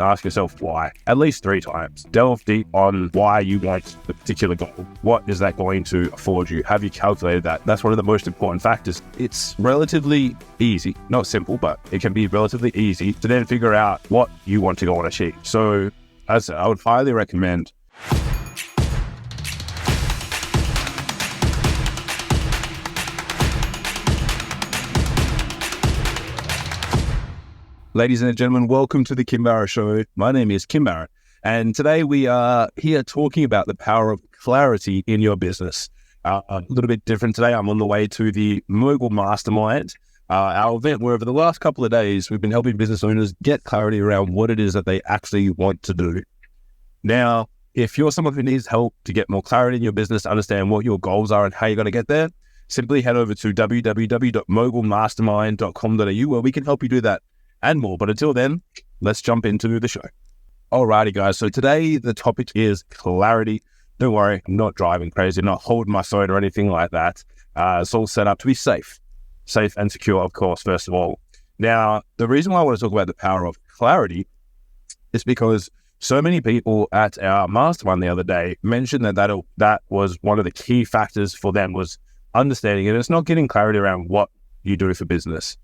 ask yourself why at least 3 times. Delve deep on why you want the particular goal. What is that going to afford you? Have you calculated that? That's one of the most important factors. It's relatively easy, not simple, but it can be relatively easy to then figure out what you want to go and achieve. So as I said, I would highly recommend Ladies and gentlemen, welcome to the Kim Barrett Show. My name is Kim Barrett, and today we are here talking about the power of clarity in your business. A little bit different today. I'm on the way to the Mogul Mastermind, our event where over the last couple of days, we've been helping business owners get clarity around what it is that they actually want to do. Now, if you're someone who needs help to get more clarity in your business, to understand what your goals are and how you're going to get there, simply head over to www.mogulmastermind.com.au where we can help you do that and more. But until then, let's jump into the show. Alrighty, guys. So today the topic is clarity. Don't worry, I'm not driving crazy, not holding my phone or anything like that. It's all set up to be safe and secure, of course, first of all. Now, the reason why I want to talk about the power of clarity is because so many people at our mastermind the other day mentioned that was one of the key factors for them was understanding it. It's not getting clarity around what you do for business.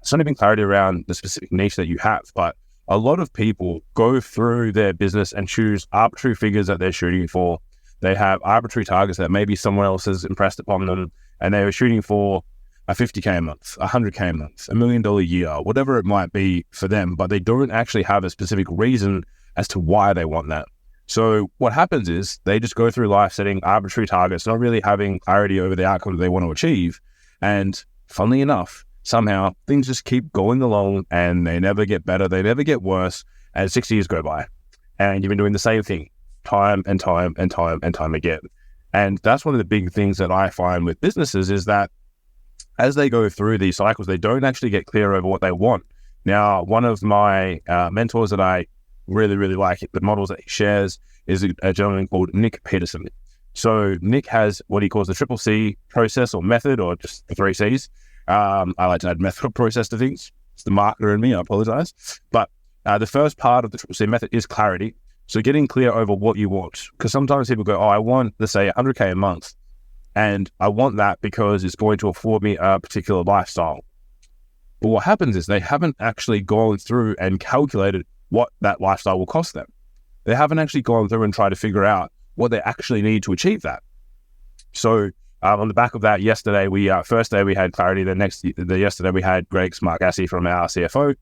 It's not even clarity around the specific niche that you have, but a lot of people go through their business and choose arbitrary figures that they're shooting for. They have arbitrary targets that maybe someone else has impressed upon them, and they were shooting for a 50K a month, a 100K a month, $1 million a year, whatever it might be for them, but they don't actually have a specific reason as to why they want that. So what happens is they just go through life setting arbitrary targets, not really having clarity over the outcome that they want to achieve. And funnily enough, somehow things just keep going along and they never get better, they never get worse, and 6 years go by. And you've been doing the same thing time and time and time and time again. And that's one of the big things that I find with businesses is that as they go through these cycles, they don't actually get clear over what they want. Now, one of my mentors that I really like, the models that he shares, is a gentleman called Nick Peterson. So Nick has what he calls the triple C process or method, or just the 3 C's. I like to add method or process to things. It's the marketer in me, I apologize. But the first part of the triple C method is clarity. So getting clear over what you want. Because sometimes people go, I want, let's say, 100K a month. And I want that because it's going to afford me a particular lifestyle. But what happens is they haven't actually gone through and calculated what that lifestyle will cost them. They haven't actually gone through and tried to figure out what they actually need to achieve that. So on the back of that, yesterday, first day we had clarity. Yesterday we had Greg Smargassi from our CFO.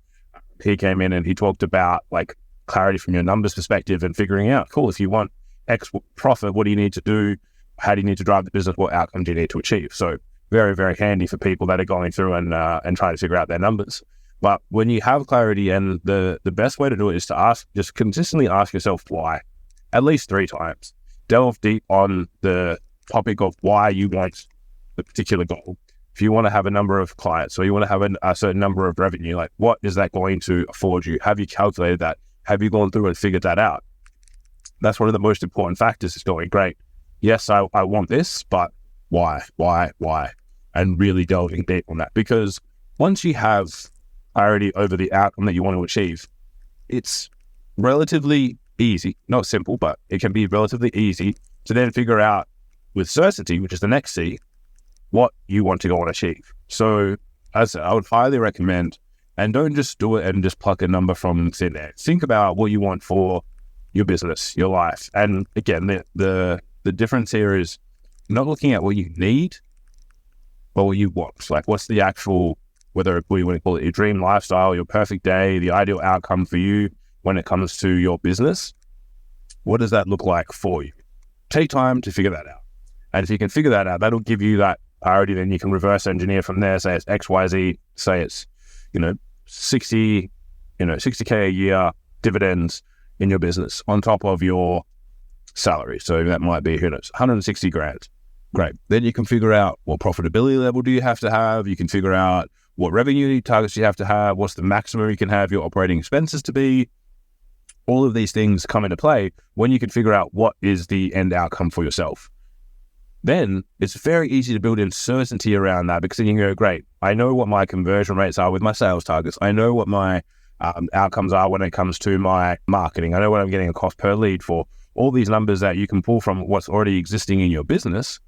He came in and he talked about like clarity from your numbers perspective and figuring out, cool, if you want X profit, what do you need to do? How do you need to drive the business? What outcome do you need to achieve? So very, very handy for people that are going through and trying to figure out their numbers. But when you have clarity, and the best way to do it is to just consistently ask yourself why, at least 3 times. Delve deep on the topic of why you want the particular goal. If you want to have a number of clients or you want to have a certain number of revenue, like what is that going to afford you? Have you calculated that? Have you gone through and figured that out? That's one of the most important factors. Is going, great. Yes, I want this, but why? And really delving deep on that. Because once you have clarity over the outcome that you want to achieve, it's relatively easy, not simple, but it can be relatively easy to then figure out with certainty, which is the next C, what you want to go and achieve. So as I would highly recommend, and don't just do it and just pluck a number from thin air. Think about what you want for your business, your life. And again, the difference here is not looking at what you need, but what you want. Like what's the actual, whether you want to call it your dream lifestyle, your perfect day, the ideal outcome for you when it comes to your business. What does that look like for you? Take time to figure that out. And if you can figure that out, that'll give you that priority. Then you can reverse engineer from there. Say it's XYZ, say it's, 60K a year dividends in your business on top of your salary. So that might be, 160 grand. Great. Then you can figure out what profitability level do you have to have. You can figure out what revenue targets you have to have. What's the maximum you can have your operating expenses to be. All of these things come into play when you can figure out what is the end outcome for yourself. Then it's very easy to build in certainty around that, because then you can go, great, I know what my conversion rates are with my sales targets. I know what my outcomes are when it comes to my marketing. I know what I'm getting a cost per lead for. All these numbers that you can pull from what's already existing in your business,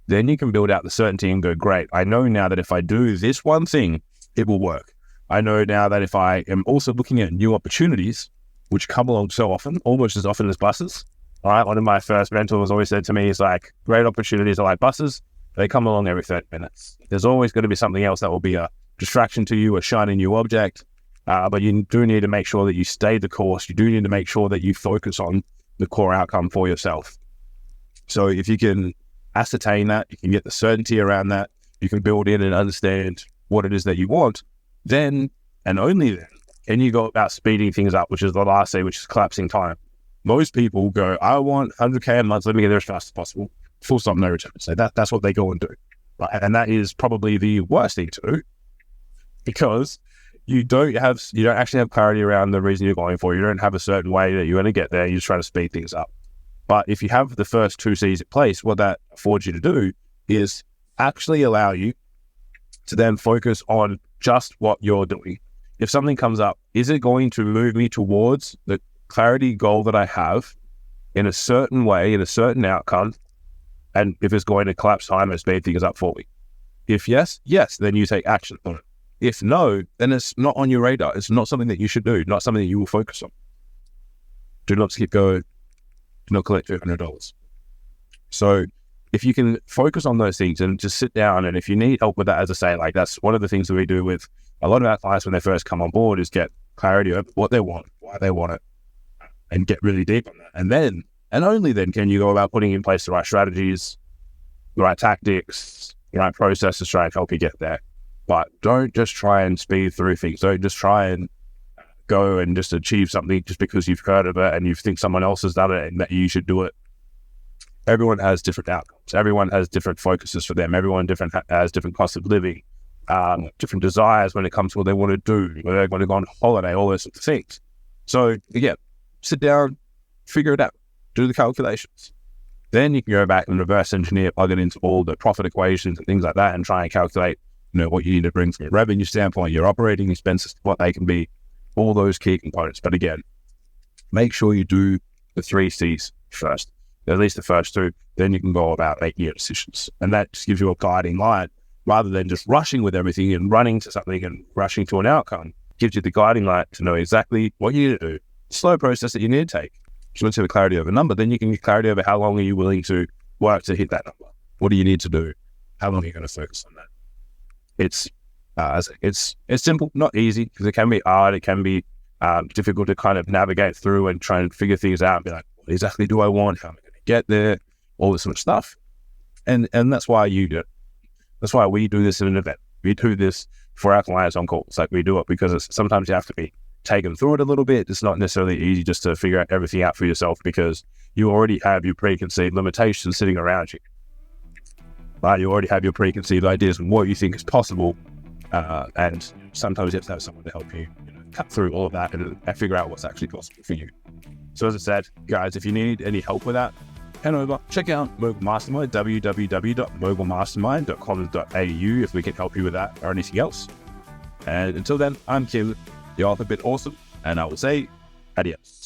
then you can build out the certainty and go, great, I know now that if I do this one thing, it will work. I know now that if I am also looking at new opportunities, which come along so often, almost as often as buses. All right, one of my first mentors always said to me, is like, great opportunities are like buses. They come along every 30 minutes. There's always going to be something else that will be a distraction to you, a shiny new object. But you do need to make sure that you stay the course. You do need to make sure that you focus on the core outcome for yourself. So if you can ascertain that, you can get the certainty around that, you can build in and understand what it is that you want, then and only then can you go about speeding things up, which is the last C, which is collapsing time. Most people go, I want 100K a month, let me get there as fast as possible. Full stop, no return. So that's what they go and do. Right? And that is probably the worst thing to do, because you don't actually have clarity around the reason you're going for. You don't have a certain way that you're going to get there. You're just trying to speed things up. But if you have the first 2 C's in place, what that affords you to do is actually allow you to then focus on just what you're doing. If something comes up, is it going to move me towards the clarity goal that I have in a certain way, in a certain outcome? And if it's going to collapse time and speed things up for me. If yes, then you take action on it. If no, then it's not on your radar. It's not something that you should do, not something that you will focus on. Do not skip go, do not collect $200. So if you can focus on those things and just sit down, and if you need help with that, as I say, like that's one of the things that we do with a lot of our clients when they first come on board, is get clarity of what they want, why they want it, and get really deep on that. And then, and only then, can you go about putting in place the right strategies, the right tactics, the right processes to try and help you get there. But don't just try and speed through things. Don't just try and go and just achieve something just because you've heard of it and you think someone else has done it and that you should do it. Everyone has different outcomes. Everyone has different focuses for them. Everyone has different costs of living, different desires when it comes to what they want to do, whether they want to go on holiday, all those sorts of things. So again, sit down, figure it out, do the calculations. Then you can go back and reverse engineer, plug it into all the profit equations and things like that, and try and calculate, what you need to bring from a revenue standpoint, your operating expenses, what they can be, all those key components. But again, make sure you do the 3 C's first, at least the first 2, then you can go about making your decisions. And that just gives you a guiding light, rather than just rushing with everything and running to something and rushing to an outcome. It gives you the guiding light to know exactly what you need to do, slow process that you need to take. If you want to have clarity over a number, then you can get clarity over how long are you willing to work to hit that number. What do you need to do? How long are you going to focus on that? It's simple, not easy, because it can be hard. It can be difficult to kind of navigate through and try and figure things out and be like, what exactly do I want? How am I going to get there? All this sort of stuff. And that's why you do it. That's why we do this in an event. We do this for our clients on calls. Like, we do it because sometimes you have to be taken through it a little bit. It's not necessarily easy just to figure out everything out for yourself, because you already have your preconceived limitations sitting around you. Right? You already have your preconceived ideas and what you think is possible. And sometimes you have to have someone to help you, cut through all of that and figure out what's actually possible for you. So as I said, guys, if you need any help with that, head over, check out Mogul Mastermind, www.mogulmastermind.com.au, if we can help you with that or anything else. And until then, I'm Kim. Y'all have been awesome, and I will say adios.